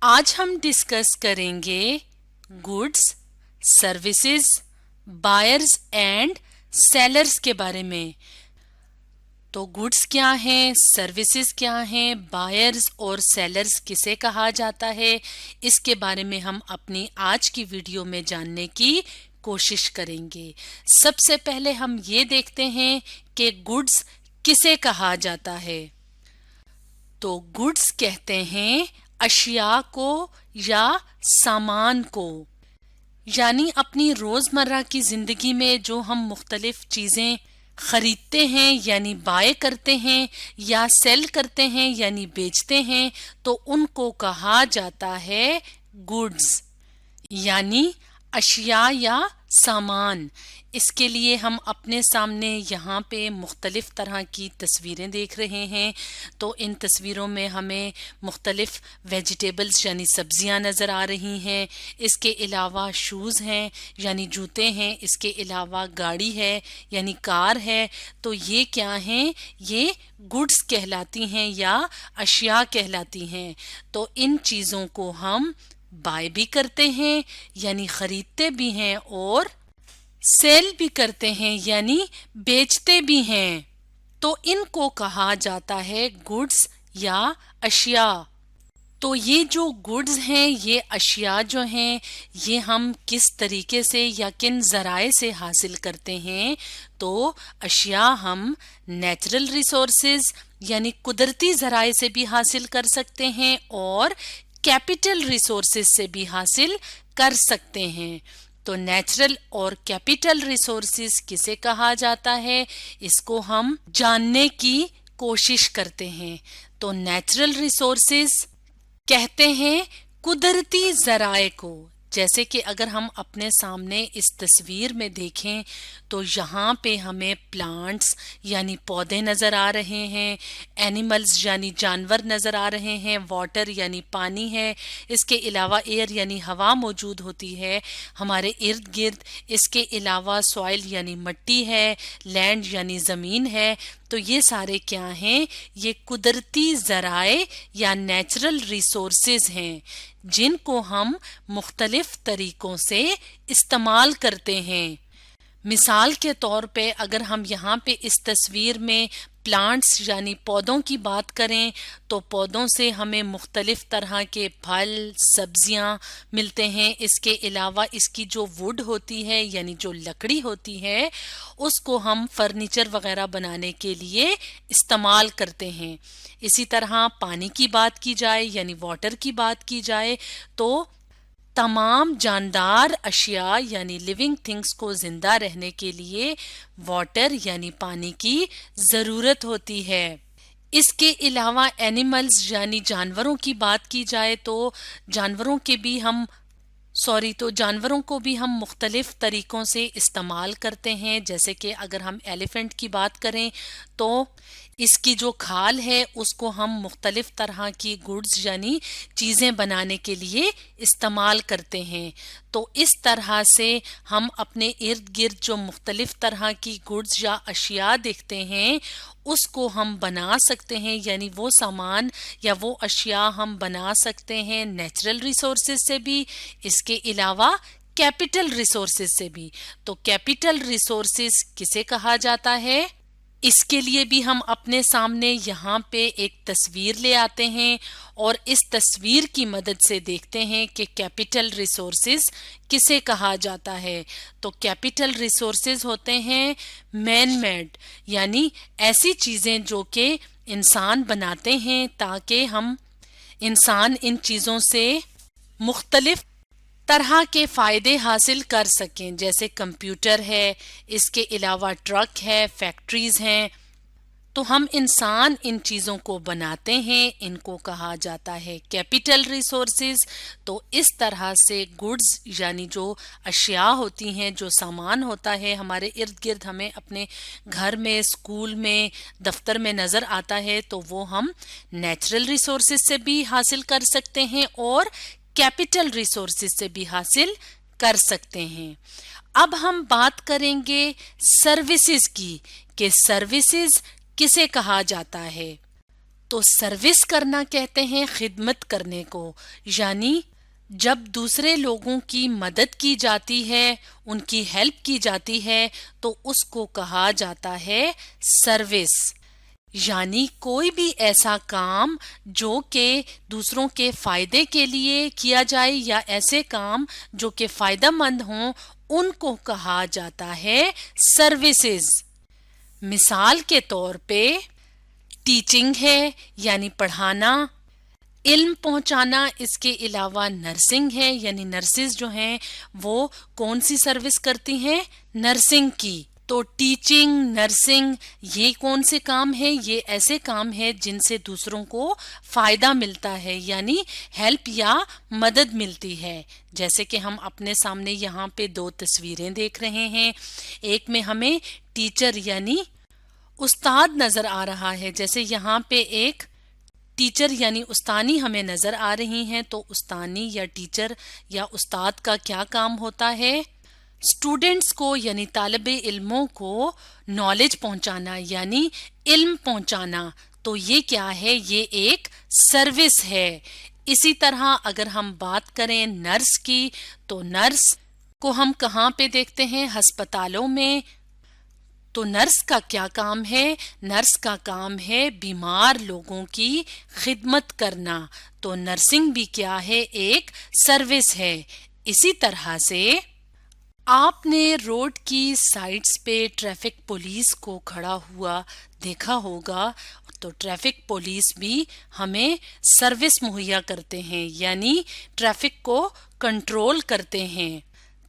आज हम डिस्कस करेंगे goods, services, buyers and sellers के बारे में। तो गुड्स क्या हैं, सर्विसेज क्या हैं, बायर्स और सेलर्स किसे कहा जाता है, इसके बारे में हम अपनी आज की वीडियो में जानने की कोशिश करेंगे। सबसे पहले हम ये देखते हैं कि गुड्स किसे कहा जाता है। तो गुड्स कहते हैं अशिया को या सामान को, यानी अपनी रोजमर्रा की जिंदगी में जो हम मुख्तलिफ चीजें खरीदते हैं यानी बाय करते हैं या सेल करते हैं यानी बेचते हैं, तो उनको कहा जाता है गुड्स यानी अशिया या सामान। इसके लिए हम अपने सामने यहाँ पे मुख्तलिफ तरह की तस्वीरें देख रहे हैं। तो इन तस्वीरों में हमें मुख्तलिफ वेजिटेबल्स यानी सब्जियाँ नज़र आ रही हैं। इसके अलावा शूज़ हैं यानी जूते हैं। इसके अलावा गाड़ी है यानी कार है। तो ये क्या हैं? ये गुड्स कहलाती हैं या अशिया कहलाती हैं। तो इन चीज़ों को हम बाय भी करते हैं यानी खरीदते भी हैं और सेल भी करते हैं यानी बेचते भी हैं। तो इनको कहा जाता है गुड्स या अशिया। तो ये जो गुड्स हैं, ये अशिया जो हैं, ये हम किस तरीके से या किन जराए से हासिल करते हैं? तो अशिया हम नेचुरल रिसोर्सेज यानी कुदरती जराए से भी हासिल कर सकते हैं और कैपिटल रिसोर्सेज से भी हासिल कर सकते हैं। तो नेचुरल और कैपिटल रिसोर्सेज किसे कहा जाता है, इसको हम जानने की कोशिश करते हैं। तो नेचुरल रिसोर्सेज कहते हैं कुदरती जराए को। जैसे कि अगर हम अपने सामने इस तस्वीर में देखें तो यहाँ पे हमें प्लांट्स यानी पौधे नज़र आ रहे हैं, एनिमल्स यानी जानवर नज़र आ रहे हैं, वाटर यानी पानी है, इसके अलावा एयर यानी हवा मौजूद होती है हमारे इर्द गिर्द। इसके अलावा सॉइल यानी मिट्टी है, लैंड यानी ज़मीन है। तो ये सारे क्या हैं? ये कुदरती ज़राए या नेचुरल रिसोर्सेज हैं जिनको हम मुख्तलिफ तरीकों से इस्तेमाल करते हैं। मिसाल के तौर पे अगर हम यहाँ पे इस तस्वीर में प्लांट्स यानी पौधों की बात करें तो पौधों से हमें मुख्तलिफ तरह के फल सब्जियां मिलते हैं। इसके अलावा इसकी जो वुड होती है यानी जो लकड़ी होती है उसको हम फर्नीचर वगैरह बनाने के लिए इस्तेमाल करते हैं। इसी तरह पानी की बात की जाए यानी वाटर की बात की जाए तो तमाम जानदार अशिया यानी लिविंग थिंग्स को जिंदा रहने के लिए वाटर यानी पानी की जरूरत होती है। इसके अलावा एनिमल्स यानी जानवरों की बात की जाए तो जानवरों को भी हम मुख्तलिफ तरीकों से इस्तेमाल करते हैं। जैसे कि अगर हम एलिफेंट की बात करें तो इसकी जो खाल है उसको हम मुख्तलिफ तरह की गुड्स यानी चीज़ें बनाने के लिए इस्तेमाल करते हैं। तो इस तरह से हम अपने इर्द गिर्द जो मुख्तलिफ तरह की गुड्स या अशिया देखते हैं उसको हम बना सकते हैं यानी वो सामान या वो अशिया हम बना सकते हैं नेचुरल रिसोर्सेज से भी, इसके अलावा कैपिटल रिसोर्सेज से भी। तो कैपिटल रिसोर्सेज किसे कहा जाता है, इसके लिए भी हम अपने सामने यहाँ पे एक तस्वीर ले आते हैं और इस तस्वीर की मदद से देखते हैं कि कैपिटल रिसोर्सेज किसे कहा जाता है। तो कैपिटल रिसोर्सेज होते हैं मैन मेड यानी ऐसी चीज़ें जो कि इंसान बनाते हैं ताकि इंसान इन चीज़ों से मुख्तलिफ तरह के फ़ायदे हासिल कर सकें। जैसे कंप्यूटर है, इसके अलावा ट्रक है, फैक्ट्रीज़ हैं। तो हम इंसान इन चीज़ों को बनाते हैं, इनको कहा जाता है कैपिटल रिसोर्सेज। तो इस तरह से गुड्स यानी जो अशिया होती हैं, जो सामान होता है हमारे इर्द गिर्द हमें अपने घर में, स्कूल में, दफ्तर में नज़र आता है, तो वो हम नेचुरल रिसोर्सेज से भी हासिल कर सकते हैं और कैपिटल रिसोर्सेज से भी हासिल कर सकते हैं। अब हम बात करेंगे सर्विसेज की कि सर्विसेज किसे कहा जाता है। تو سروس کرنا کہتے ہیں خدمت کرنے کو، یعنی جب دوسرے لوگوں کی مدد کی جاتی ہے، ان کی ہیلپ کی جاتی ہے تو اس کو کہا جاتا ہے سروس۔ یعنی کوئی بھی ایسا کام جو کہ دوسروں کے فائدے کے لیے کیا جائے یا ایسے کام جو کہ فائدہ مند ہوں، ان کو کہا جاتا ہے سروسز۔ مثال کے طور پہ ٹیچنگ ہے یعنی پڑھانا، علم پہنچانا، اس کے علاوہ نرسنگ ہے یعنی نرسز جو ہیں وہ کون سی سروس کرتی ہیں؟ نرسنگ کی۔ تو ٹیچنگ، نرسنگ یہ کون سے کام ہیں؟ یہ ایسے کام ہیں جن سے دوسروں کو فائدہ ملتا ہے، یعنی ہیلپ یا مدد ملتی ہے۔ جیسے کہ ہم اپنے سامنے یہاں پہ دو تصویریں دیکھ رہے ہیں، ایک میں ہمیں ٹیچر یعنی استاد نظر آ رہا ہے، جیسے یہاں پہ ایک ٹیچر یعنی استانی ہمیں نظر آ رہی ہیں۔ تو استانی یا ٹیچر یا استاد کا کیا کام ہوتا ہے؟ اسٹوڈینٹس کو یعنی طالب علموں کو نالج پہنچانا یعنی علم پہنچانا۔ تو یہ کیا ہے؟ یہ ایک سروس ہے۔ اسی طرح اگر ہم بات کریں نرس کی، تو نرس کو ہم کہاں پہ دیکھتے ہیں؟ ہسپتالوں میں۔ تو نرس کا کیا کام ہے؟ نرس کا کام ہے بیمار لوگوں کی خدمت کرنا۔ تو نرسنگ بھی کیا ہے؟ ایک سروس ہے۔ اسی طرح سے آپ نے روڈ کی سائڈز پہ ٹریفک پولیس کو کھڑا ہوا دیکھا ہوگا، تو ٹریفک پولیس بھی ہمیں سروس مہیا کرتے ہیں، یعنی ٹریفک کو کنٹرول کرتے ہیں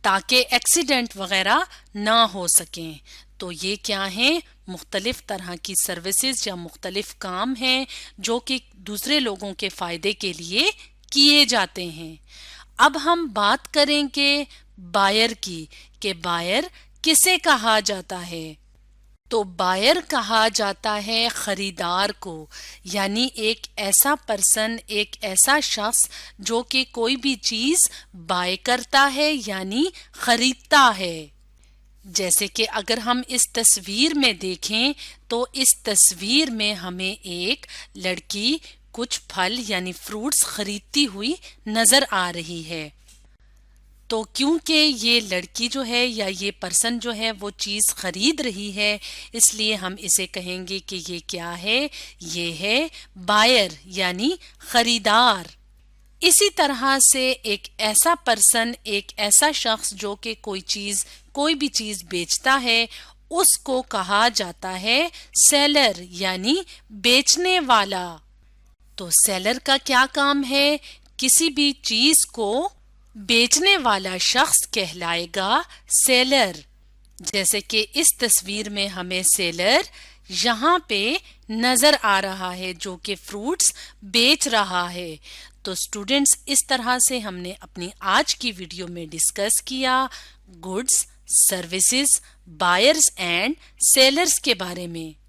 تاکہ ایکسیڈنٹ وغیرہ نہ ہو سکیں۔ تو یہ کیا ہیں؟ مختلف طرح کی سروسز یا مختلف کام ہیں جو کہ دوسرے لوگوں کے فائدے کے لیے کیے جاتے ہیں۔ اب ہم بات کریں گے بائر کی، کہ بائر کسے کہا جاتا ہے؟ تو بائر کہا جاتا ہے خریدار کو، یعنی ایک ایسا پرسن، ایک ایسا شخص جو کہ کوئی بھی چیز بائی کرتا ہے یعنی خریدتا ہے۔ جیسے کہ اگر ہم اس تصویر میں دیکھیں تو اس تصویر میں ہمیں ایک لڑکی کچھ پھل یعنی فروٹس خریدتی ہوئی نظر آ رہی ہے۔ تو کیونکہ یہ لڑکی جو ہے یا یہ پرسن جو ہے وہ چیز خرید رہی ہے، اس لیے ہم اسے کہیں گے کہ یہ کیا ہے؟ یہ ہے بائر یعنی خریدار۔ اسی طرح سے ایک ایسا پرسن، ایک ایسا شخص جو کہ کوئی بھی چیز بیچتا ہے، اس کو کہا جاتا ہے سیلر یعنی بیچنے والا۔ تو سیلر کا کیا کام ہے؟ کسی بھی چیز کو بیچنے والا شخص کہلائے گا سیلر۔ جیسے کہ اس تصویر میں ہمیں سیلر یہاں پہ نظر آ رہا ہے جو کہ فروٹس بیچ رہا ہے۔ تو اسٹوڈینٹس، اس طرح سے ہم نے اپنی آج کی ویڈیو میں ڈسکس کیا goods, services, buyers and sellers کے بارے میں۔